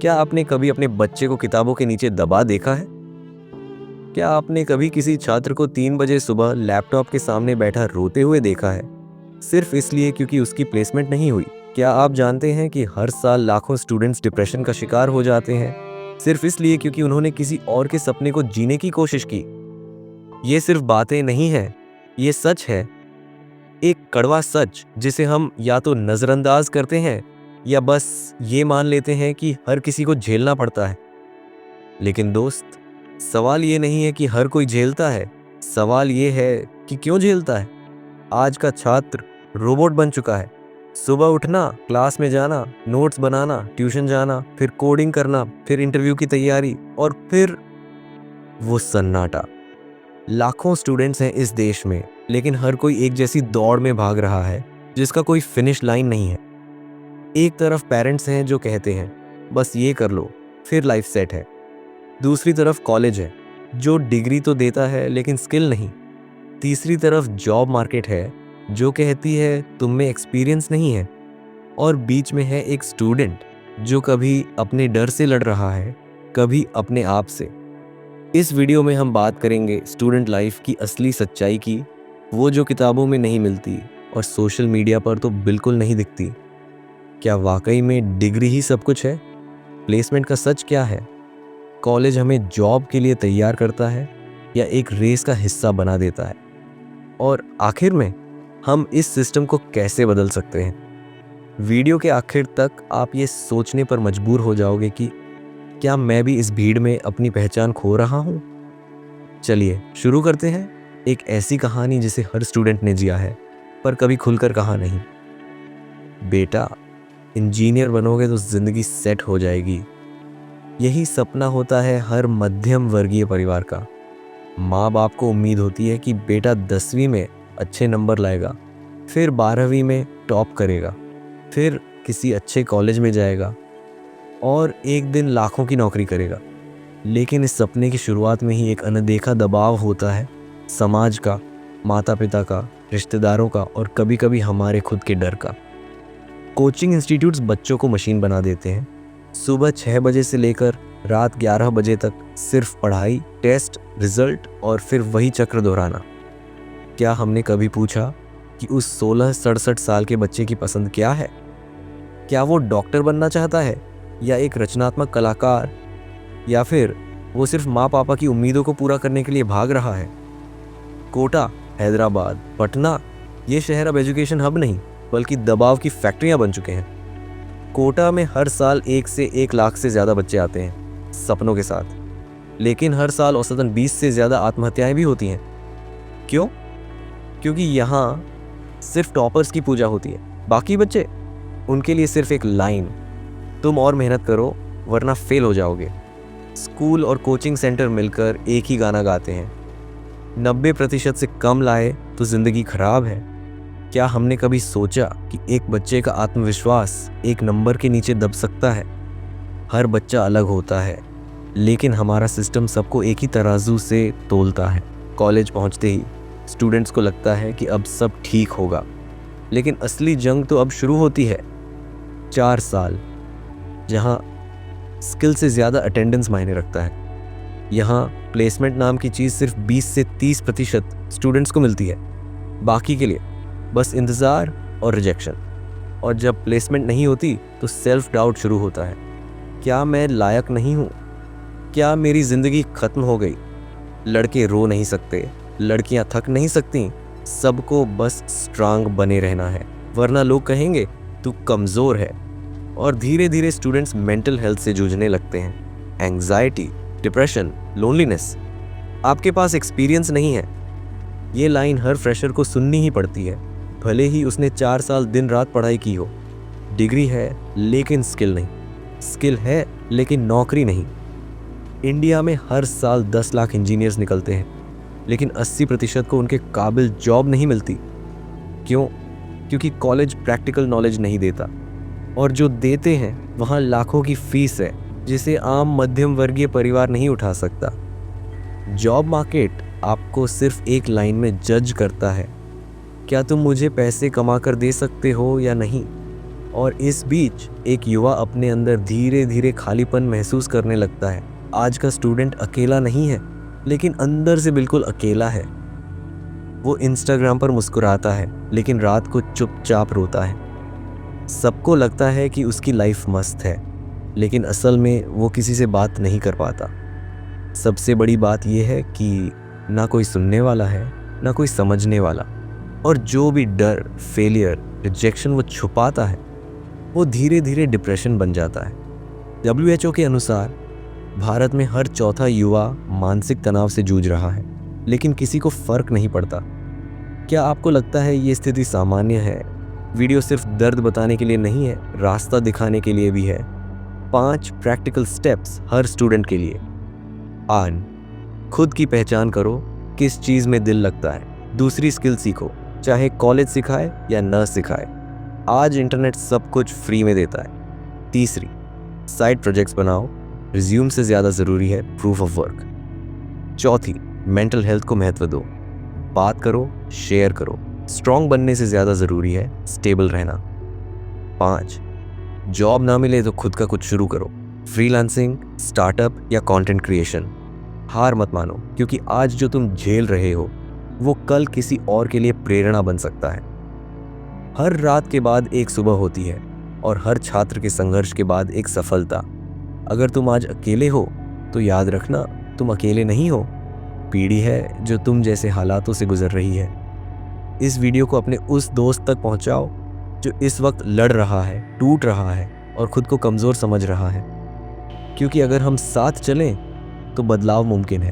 क्या आपने कभी अपने बच्चे को किताबों के नीचे दबा देखा है? क्या आपने कभी किसी छात्र को 3 बजे सुबह लैपटॉप के सामने बैठा रोते हुए देखा है, सिर्फ इसलिए क्योंकि उसकी प्लेसमेंट नहीं हुई? क्या आप जानते हैं कि हर साल लाखों स्टूडेंट्स डिप्रेशन का शिकार हो जाते हैं, सिर्फ इसलिए क्योंकि उन्होंने किसी और के सपने को जीने की कोशिश की? ये सिर्फ बातें नहीं हैं, ये सच है। एक कड़वा सच जिसे हम या तो नजरअंदाज करते हैं या बस ये मान लेते हैं कि हर किसी को झेलना पड़ता है। लेकिन दोस्त, सवाल ये नहीं है कि हर कोई झेलता है, सवाल ये है कि क्यों झेलता है। आज का छात्र रोबोट बन चुका है। सुबह उठना, क्लास में जाना, नोट्स बनाना, ट्यूशन जाना, फिर कोडिंग करना, फिर इंटरव्यू की तैयारी और फिर वो सन्नाटा। लाखों स्टूडेंट्स हैं इस देश में, लेकिन हर कोई एक जैसी दौड़ में भाग रहा है जिसका कोई फिनिश लाइन नहीं है। एक तरफ पेरेंट्स हैं जो कहते हैं बस ये कर लो फिर लाइफ सेट है। दूसरी तरफ कॉलेज है जो डिग्री तो देता है लेकिन स्किल नहीं। तीसरी तरफ जॉब मार्केट है जो कहती है तुम में एक्सपीरियंस नहीं है। और बीच में है एक स्टूडेंट जो कभी अपने डर से लड़ रहा है, कभी अपने आप से। इस वीडियो में हम बात करेंगे स्टूडेंट लाइफ की असली सच्चाई की, वो जो किताबों में नहीं मिलती और सोशल मीडिया पर तो बिल्कुल नहीं दिखती। क्या वाकई में डिग्री ही सब कुछ है? प्लेसमेंट का सच क्या है? कॉलेज हमें जॉब के लिए तैयार करता है या एक रेस का हिस्सा बना देता है? और आखिर में हम इस सिस्टम को कैसे बदल सकते हैं? वीडियो के आखिर तक आप ये सोचने पर मजबूर हो जाओगे कि क्या मैं भी इस भीड़ में अपनी पहचान खो रहा हूँ? चलिए शुरू करते हैं एक ऐसी कहानी जिसे हर स्टूडेंट ने जिया है पर कभी खुलकर कहा नहीं। बेटा, इंजीनियर बनोगे तो जिंदगी सेट हो जाएगी। यही सपना होता है हर मध्यम वर्गीय परिवार का। माँ बाप को उम्मीद होती है कि बेटा 10वीं में अच्छे नंबर लाएगा, फिर 12वीं में टॉप करेगा, फिर किसी अच्छे कॉलेज में जाएगा और एक दिन लाखों की नौकरी करेगा। लेकिन इस सपने की शुरुआत में ही एक अनदेखा दबाव होता है, समाज का, माता पिता का, रिश्तेदारों का और कभी कभी हमारे खुद के डर का। कोचिंग इंस्टीट्यूट्स बच्चों को मशीन बना देते हैं। सुबह 6 बजे से लेकर रात 11 बजे तक सिर्फ पढ़ाई, टेस्ट, रिजल्ट और फिर वही चक्र दोहराना। क्या हमने कभी पूछा कि उस 16-67 साल के बच्चे की पसंद क्या है? क्या वो डॉक्टर बनना चाहता है या एक रचनात्मक कलाकार, या फिर वो सिर्फ माँ पापा की उम्मीदों को पूरा करने के लिए भाग रहा है? कोटा, हैदराबाद, पटना, ये शहर अब एजुकेशन हब नहीं बल्कि दबाव की फैक्ट्रियां बन चुके हैं। कोटा में हर साल 1 से 1 लाख से ज़्यादा बच्चे आते हैं सपनों के साथ, लेकिन हर साल औसतन 20 से ज़्यादा आत्महत्याएं भी होती हैं। क्यों? क्योंकि यहाँ सिर्फ टॉपर्स की पूजा होती है, बाकी बच्चे, उनके लिए सिर्फ एक लाइन, तुम और मेहनत करो वरना फेल हो जाओगे। स्कूल और कोचिंग सेंटर मिलकर एक ही गाना गाते हैं, 90% से कम लाए तो ज़िंदगी खराब है। क्या हमने कभी सोचा कि एक बच्चे का आत्मविश्वास एक नंबर के नीचे दब सकता है? हर बच्चा अलग होता है, लेकिन हमारा सिस्टम सबको एक ही तराजू से तोलता है। कॉलेज पहुंचते ही स्टूडेंट्स को लगता है कि अब सब ठीक होगा, लेकिन असली जंग तो अब शुरू होती है। 4 साल जहां स्किल से ज़्यादा अटेंडेंस मायने रखता है। यहाँ प्लेसमेंट नाम की चीज़ सिर्फ 20 से 30% स्टूडेंट्स को मिलती है, बाकी के लिए बस इंतज़ार और रिजेक्शन। और जब प्लेसमेंट नहीं होती तो सेल्फ डाउट शुरू होता है। क्या मैं लायक नहीं हूँ? क्या मेरी ज़िंदगी ख़त्म हो गई? लड़के रो नहीं सकते, लड़कियाँ थक नहीं सकती, सबको बस स्ट्रांग बने रहना है वरना लोग कहेंगे तू कमज़ोर है। और धीरे धीरे स्टूडेंट्स मेंटल हेल्थ से जूझने लगते हैं। Anxiety, depression, loneliness. आपके पास एक्सपीरियंस नहीं है, ये लाइन हर फ्रेशर को सुननी ही पड़ती है, भले ही उसने 4 साल दिन रात पढ़ाई की हो। डिग्री है लेकिन स्किल नहीं, स्किल है लेकिन नौकरी नहीं। इंडिया में हर साल 10 लाख इंजीनियर्स निकलते हैं, लेकिन 80% को उनके काबिल जॉब नहीं मिलती। क्यों? क्योंकि कॉलेज प्रैक्टिकल नॉलेज नहीं देता, और जो देते हैं वहाँ लाखों की फीस है जिसे आम मध्यम वर्गीय परिवार नहीं उठा सकता। जॉब मार्केट आपको सिर्फ एक लाइन में जज करता है, क्या तुम मुझे पैसे कमा कर दे सकते हो या नहीं। और इस बीच एक युवा अपने अंदर धीरे धीरे खालीपन महसूस करने लगता है। आज का स्टूडेंट अकेला नहीं है, लेकिन अंदर से बिल्कुल अकेला है। वो इंस्टाग्राम पर मुस्कुराता है, लेकिन रात को चुपचाप रोता है। सबको लगता है कि उसकी लाइफ मस्त है, लेकिन असल में वो किसी से बात नहीं कर पाता। सबसे बड़ी बात यह है कि ना कोई सुनने वाला है, ना कोई समझने वाला। और जो भी डर, फेलियर, रिजेक्शन वो छुपाता है, वो धीरे धीरे डिप्रेशन बन जाता है। WHO के अनुसार भारत में हर चौथा युवा मानसिक तनाव से जूझ रहा है, लेकिन किसी को फर्क नहीं पड़ता। क्या आपको लगता है ये स्थिति सामान्य है? वीडियो सिर्फ दर्द बताने के लिए नहीं है, रास्ता दिखाने के लिए भी है। 5 प्रैक्टिकल स्टेप्स हर स्टूडेंट के लिए। 1, खुद की पहचान करो, किस चीज़ में दिल लगता है। दूसरी स्किल सीखो, चाहे कॉलेज सिखाए या न सिखाए। आज इंटरनेट सब कुछ फ्री में देता है। तीसरी, साइड प्रोजेक्ट्स बनाओ, रिज्यूम से ज़्यादा ज़रूरी है प्रूफ ऑफ वर्क। चौथी, मेंटल हेल्थ को महत्व दो, बात करो, शेयर करो। स्ट्रॉन्ग बनने से ज़्यादा ज़रूरी है स्टेबल रहना। 5, जॉब ना मिले तो खुद का कुछ शुरू करो, फ्रीलांसिंग, स्टार्टअप या कंटेंट क्रिएशन। हार मत मानो, क्योंकि आज जो तुम झेल रहे हो वो कल किसी और के लिए प्रेरणा बन सकता है। हर रात के बाद एक सुबह होती है, और हर छात्र के संघर्ष के बाद एक सफलता। अगर तुम आज अकेले हो तो याद रखना, तुम अकेले नहीं हो। पीढ़ी है जो तुम जैसे हालातों से गुजर रही है। इस वीडियो को अपने उस दोस्त तक पहुंचाओ जो इस वक्त लड़ रहा है, टूट रहा है और खुद को कमज़ोर समझ रहा है। क्योंकि अगर हम साथ चलें तो बदलाव मुमकिन है।